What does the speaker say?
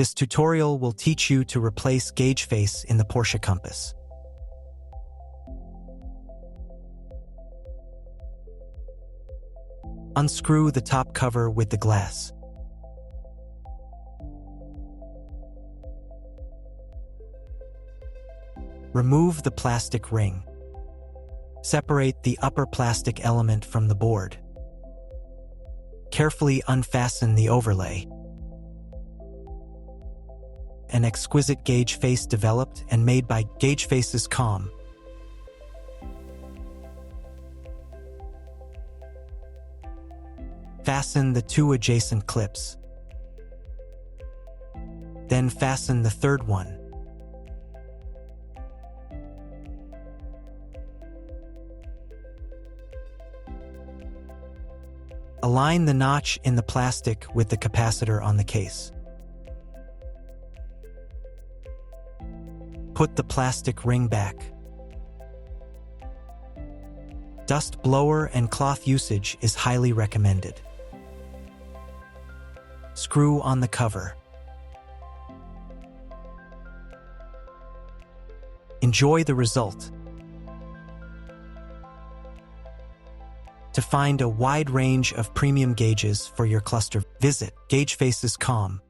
This tutorial will teach you to replace gauge face in the Porsche Compass. Unscrew the top cover with the glass. Remove the plastic ring. Separate the upper plastic element from the board. Carefully unfasten the overlay. An exquisite gauge face developed and made by Gauge Faces Com. Fasten the two adjacent clips. Then fasten the third one. Align the notch in the plastic with the capacitor on the case. Put the plastic ring back. Dust blower and cloth usage is highly recommended. Screw on the cover. Enjoy the result. To find a wide range of premium gauges for your cluster, visit GaugeFaces.com.